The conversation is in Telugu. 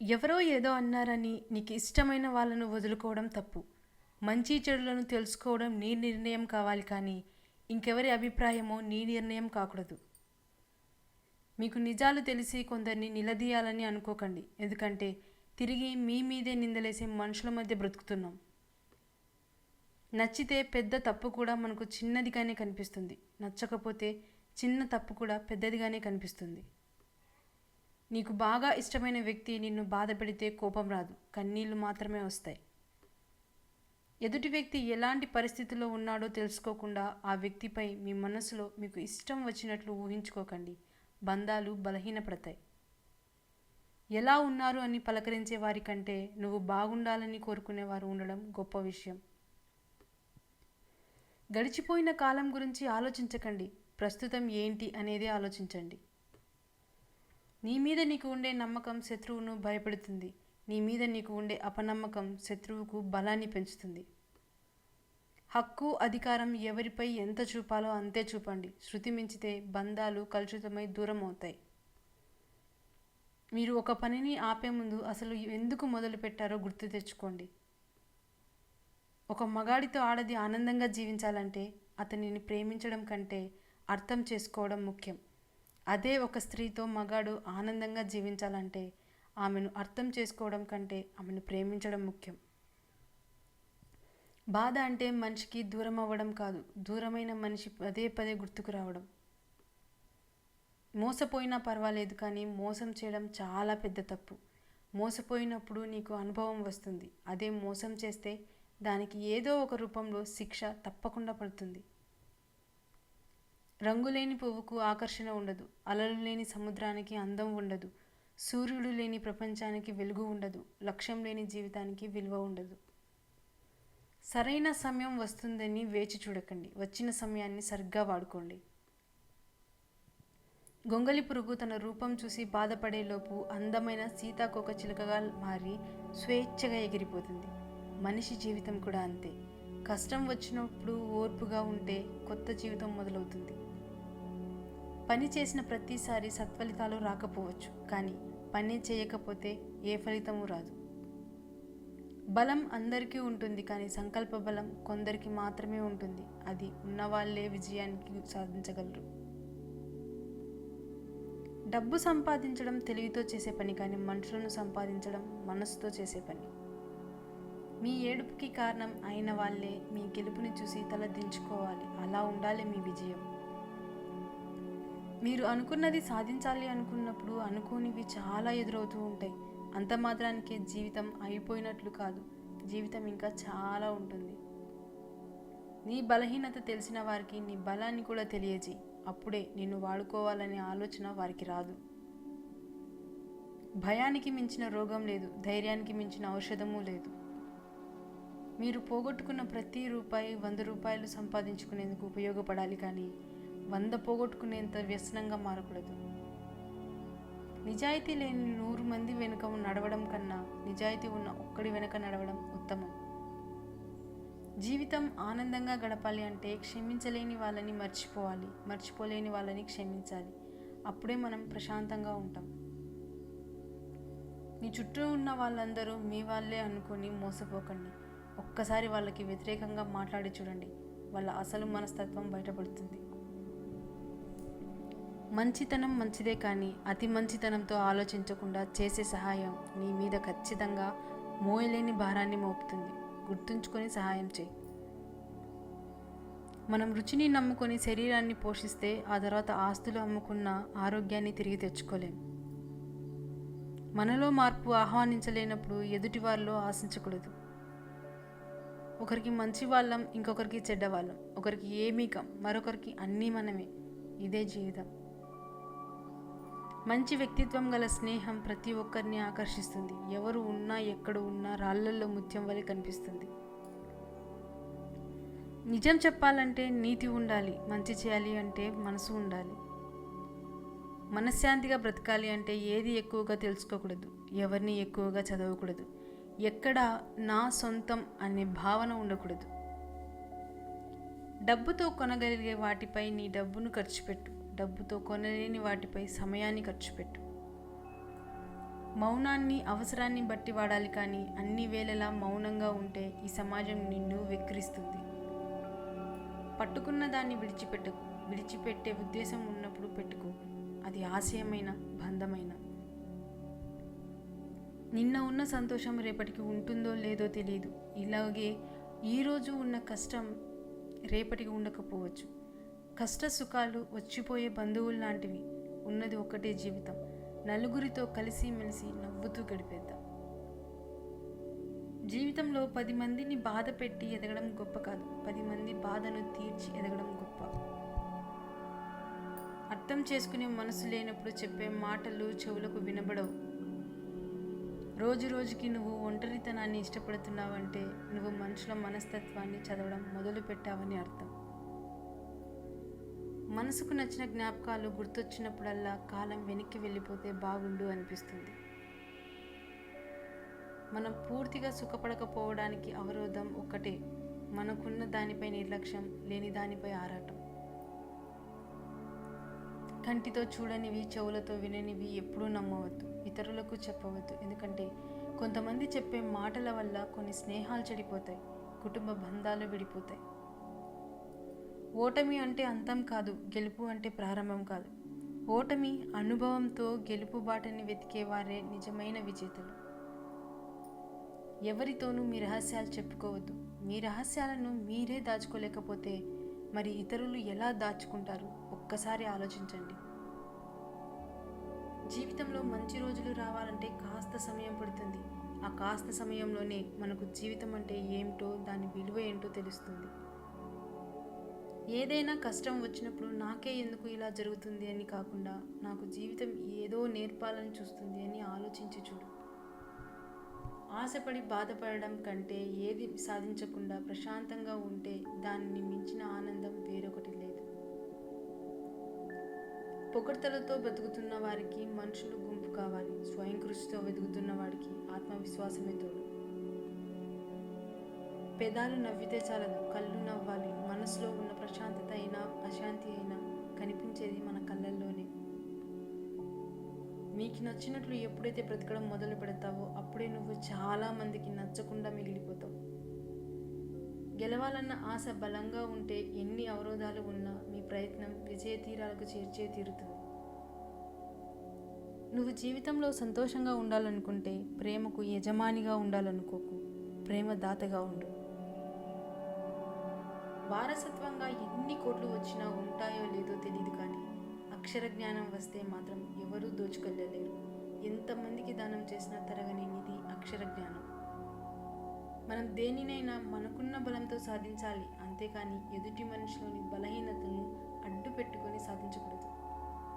ఎవరో ఏదో అన్నారని నీకు ఇష్టమైన వాళ్ళను వదులుకోవడం తప్పు. మంచి చెడులను తెలుసుకోవడం నీ నిర్ణయం కావాలి కానీ ఇంకెవరి అభిప్రాయమో నీ నిర్ణయం కాకూడదు. మీకు నిజాలు తెలిసి కొందరిని నిలదీయాలని అనుకోకండి. ఎందుకంటే తిరిగి మీ మీదే నిందలేసే మనుషుల మధ్య బ్రతుకుతున్నాం. నచ్చితే పెద్ద తప్పు కూడా మనకు చిన్నదిగానే కనిపిస్తుంది. నచ్చకపోతే చిన్న తప్పు కూడా పెద్దదిగానే కనిపిస్తుంది. నీకు బాగా ఇష్టమైన వ్యక్తి నిన్ను బాధ పెడితే కోపం రాదు, కన్నీళ్లు మాత్రమే వస్తాయి. ఎదుటి వ్యక్తి ఎలాంటి పరిస్థితుల్లో ఉన్నాడో తెలుసుకోకుండా ఆ వ్యక్తిపై మీ మనసులో మీకు ఇష్టం వచ్చినట్లు ఊహించుకోకండి. బంధాలు బలహీనపడతాయి. ఎలా ఉన్నారు అని పలకరించే వారి కంటే నువ్వు బాగుండాలని కోరుకునేవారు ఉండడం గొప్ప విషయం. గడిచిపోయిన కాలం గురించి ఆలోచించకండి, ప్రస్తుతం ఏంటి అనేది ఆలోచించండి. నీ మీద నీకు ఉండే నమ్మకం శత్రువును భయపెడుతుంది. నీ మీద నీకు ఉండే అపనమ్మకం శత్రువుకు బలాన్ని పెంచుతుంది. హక్కు అధికారం ఎవరిపై ఎంత చూపాలో అంతే చూపండి. శృతి మించితే బంధాలు కలుషితమై దూరం అవుతాయి. మీరు ఒక పనిని ఆపే ముందు అసలు ఎందుకు మొదలు పెట్టారో గుర్తు తెచ్చుకోండి. ఒక మగాడితో ఆడది ఆనందంగా జీవించాలంటే అతనిని ప్రేమించడం కంటే అర్థం చేసుకోవడం ముఖ్యం. అదే ఒక స్త్రీతో మగాడు ఆనందంగా జీవించాలంటే ఆమెను అర్థం చేసుకోవడం కంటే ఆమెను ప్రేమించడం ముఖ్యం. బాధ అంటే మనిషికి దూరం అవ్వడం కాదు, దూరమైన మనిషి పదే పదే గుర్తుకు రావడం. మోసపోయినా పర్వాలేదు కానీ మోసం చేయడం చాలా పెద్ద తప్పు. మోసపోయినప్పుడు నీకు అనుభవం వస్తుంది. అదే మోసం చేస్తే దానికి ఏదో ఒక రూపంలో శిక్ష తప్పకుండా పడుతుంది. రంగులేని పువ్వుకు ఆకర్షణ ఉండదు, అలలు లేని సముద్రానికి అందం ఉండదు, సూర్యుడు లేని ప్రపంచానికి వెలుగు ఉండదు, లక్ష్యం లేని జీవితానికి విలువ ఉండదు. సరైన సమయం వస్తుందని వేచి చూడకండి, వచ్చిన సమయాన్ని సరిగ్గా వాడుకోండి. గొంగలి పురుగు తన రూపం చూసి బాధపడేలోపు అందమైన సీతాకోక చిలుకగా మారి స్వేచ్ఛగా ఎగిరిపోతుంది. మనిషి జీవితం కూడా అంతే. కష్టం వచ్చినప్పుడు ఓర్పుగా ఉంటే కొత్త జీవితం మొదలవుతుంది. పని చేసిన ప్రతిసారి సత్ఫలితాలు రాకపోవచ్చు, కానీ పని చేయకపోతే ఏ ఫలితము రాదు. బలం అందరికీ ఉంటుంది కానీ సంకల్ప బలం కొందరికి మాత్రమే ఉంటుంది. అది ఉన్నవాళ్లే విజయానికి సాధించగలరు. డబ్బు సంపాదించడం తెలివితో చేసే పని కానీ మనుషులను సంపాదించడం మనసుతో చేసే పని. మీ ఏడుపుకి కారణం అయిన వాళ్ళే మీ గెలుపుని చూసి తల దించుకోవాలి. అలా ఉండాలి మీ విజయం. మీరు అనుకున్నది సాధించాలి అనుకున్నప్పుడు అనుకోనివి చాలా ఎదురవుతూ ఉంటాయి. అంత మాత్రానికే జీవితం అయిపోయినట్లు కాదు, జీవితం ఇంకా చాలా ఉంటుంది. నీ బలహీనత తెలిసిన వారికి నీ బలాన్ని కూడా తెలియజేయి. అప్పుడే నిన్ను వాడుకోవాలనే ఆలోచన వారికి రాదు. భయానికి మించిన రోగం లేదు, ధైర్యానికి మించిన ఔషధము లేదు. మీరు పోగొట్టుకున్న ప్రతి రూపాయి 100 రూపాయలు సంపాదించుకునేందుకు ఉపయోగపడాలి కానీ 100 పోగొట్టుకునేంత వ్యసనంగా మారకూడదు. నిజాయితీ లేని 100 మంది వెనుక నడవడం కన్నా నిజాయితీ ఉన్న ఒక్కడి వెనుక నడవడం ఉత్తమం. జీవితం ఆనందంగా గడపాలి అంటే క్షమించలేని వాళ్ళని మర్చిపోవాలి, మర్చిపోలేని వాళ్ళని క్షమించాలి. అప్పుడే మనం ప్రశాంతంగా ఉంటాం. మీ చుట్టూ ఉన్న వాళ్ళందరూ మీ వాళ్ళే అనుకొని మోసపోకండి. ఒక్కసారి వాళ్ళకి వ్యతిరేకంగా మాట్లాడి చూడండి, వాళ్ళ అసలు మనస్తత్వం బయటపడుతుంది. మంచితనం మంచిదే కానీ అతి మంచితనంతో ఆలోచించకుండా చేసే సహాయం నీ మీద ఖచ్చితంగా మోయలేని భారాన్ని మోపుతుంది. గుర్తుంచుకొని సహాయం చేయి. మనం రుచిని నమ్ముకొని శరీరాన్ని పోషిస్తే ఆ తర్వాత ఆస్తులు అమ్ముకున్న ఆరోగ్యాన్ని తిరిగి తెచ్చుకోలేం. మనలో మార్పు ఆహ్వానించలేనప్పుడు ఎదుటివారిలో ఆశించకూడదు. ఒకరికి మంచి వాళ్ళం, ఇంకొకరికి చెడ్డవాళ్ళం. ఒకరికి ఏమీకం, మరొకరికి అన్నీ మనమే. ఇదే జీవితం. మంచి వ్యక్తిత్వం గల స్నేహం ప్రతి ఒక్కరిని ఆకర్షిస్తుంది. ఎవరు ఉన్నా ఎక్కడ ఉన్నా రాళ్లల్లో ముత్యం వలె కనిపిస్తుంది. నిజం చెప్పాలంటే నీతి ఉండాలి, మంచి చేయాలి అంటే మనసు ఉండాలి. మనశ్శాంతిగా బ్రతకాలి అంటే ఏది ఎక్కువగా తెలుసుకోకూడదు, ఎవరిని ఎక్కువగా చదవకూడదు, ఎక్కడ నా సొంతం అనే భావన ఉండకూడదు. డబ్బుతో కొనగలిగే వాటిపై నీ డబ్బును ఖర్చు పెట్టు, డబ్బుతో కొనలేని వాటిపై సమయాన్ని ఖర్చు పెట్టు. మౌనాన్ని అవసరాన్ని బట్టి వాడాలి, కానీ అన్ని వేళలా మౌనంగా ఉంటే ఈ సమాజం నిన్ను వెక్కిరిస్తుంది. పట్టుకున్న దాన్ని విడిచిపెట్టకు. విడిచిపెట్టే ఉద్దేశం ఉన్నప్పుడు పెట్టుకో. అది ఆశయమైన బంధమైన. నిన్న ఉన్న సంతోషం రేపటికి ఉంటుందో లేదో తెలియదు. ఇలాగే ఈరోజు ఉన్న కష్టం రేపటికి ఉండకపోవచ్చు. కష్ట సుఖాలు వచ్చిపోయే బంధువులు లాంటివి. ఉన్నది ఒక్కటే జీవితం. నలుగురితో కలిసి మెలిసి నవ్వుతూ గడిపేద్దాం. జీవితంలో 10 మందిని బాధ పెట్టి ఎదగడం గొప్ప కాదు, 10 మంది బాధను తీర్చి ఎదగడం గొప్ప. అర్థం చేసుకునే మనసు లేనప్పుడు చెప్పే మాటలు చెవులకు వినబడవు. రోజు రోజుకి నువ్వు ఒంటరితనాన్ని ఇష్టపడుతున్నావంటే నువ్వు మనుషుల మనస్తత్వాన్ని చదవడం మొదలు పెట్టావని అర్థం. మనసుకు నచ్చిన జ్ఞాపకాలు గుర్తొచ్చినప్పుడల్లా కాలం వెనక్కి వెళ్ళిపోతే బాగుండు అనిపిస్తుంది. మనం పూర్తిగా సుఖపడకపోవడానికి అవరోధం ఒక్కటే, మనకున్న దానిపై నిర్లక్ష్యం, లేని దానిపై ఆరాటం. కంటితో చూడనివి, చెవులతో విననివి ఎప్పుడూ నమ్మవద్దు, ఇతరులకు చెప్పవద్దు. ఎందుకంటే కొంతమంది చెప్పే మాటల వల్ల కొన్ని స్నేహాలు చెడిపోతాయి, కుటుంబ బంధాలు విడిపోతాయి. ఓటమి అంటే అంతం కాదు, గెలుపు అంటే ప్రారంభం కాదు. ఓటమి అనుభవంతో గెలుపు బాటని వెతికే వారే నిజమైన విజేతలు. ఎవరితోనూ మీ రహస్యాలు చెప్పుకోవద్దు. మీ రహస్యాలను మీరే దాచుకోలేకపోతే మరి ఇతరులు ఎలా దాచుకుంటారు? ఒక్కసారి ఆలోచించండి. జీవితంలో మంచి రోజులు రావాలంటే కాస్త సమయం పడుతుంది. ఆ కాస్త సమయంలోనే మనకు జీవితం అంటే ఏమిటో, దాని విలువ ఏంటో తెలుస్తుంది. ఏదైనా కష్టం వచ్చినప్పుడు నాకే ఎందుకు ఇలా జరుగుతుంది అని కాకుండా, నాకు జీవితం ఏదో నేర్పాలని చూస్తుంది అని ఆలోచించి చూడు. ఆశపడి బాధపడడం కంటే ఏది సాధించకుండా ప్రశాంతంగా ఉంటే దానిని మించిన ఆనందం వేరొకటి లేదు. పొగడ్తలతో బతుకుతున్న వారికి మనుషులు గుంపు కావాలి. స్వయం కృషితో వెతుకుతున్న వాడికి ఆత్మవిశ్వాసమే తోడు. పెదాలు నవ్వితే చాలదు, కళ్ళు నవ్వాలి. మనసులో ఉన్న ప్రశాంతత అయినా అశాంతి అయినా కనిపించేది మన కళ్ళల్లోనే. మీకు నచ్చినట్లు ఎప్పుడైతే బ్రతకడం మొదలు పెడతావో అప్పుడే నువ్వు చాలా మందికి నచ్చకుండా మిగిలిపోతావు. గెలవాలన్న ఆశ బలంగా ఉంటే ఎన్ని అవరోధాలు ఉన్నా మీ ప్రయత్నం విజయ తీరాలకు చేర్చే తీరుతుంది. నువ్వు జీవితంలో సంతోషంగా ఉండాలనుకుంటే ప్రేమకు యజమానిగా ఉండాలనుకోకు, ప్రేమ దాతగా ఉండు. వారసత్వంగా ఎన్ని కోట్లు వచ్చినా ఉంటాయో లేదో తెలియదు, కానీ అక్షర జ్ఞానం వస్తే మాత్రం ఎవరూ దోచుకెళ్ళలేరు. ఎంతమందికి దానం చేసినా తరగని నిధి అక్షర జ్ఞానం. మనం దేనినైనా మనకున్న బలంతో సాధించాలి, అంతేకాని ఎదుటి మనిషిలోని బలహీనతను అడ్డు పెట్టుకొని సాధించకూడదు.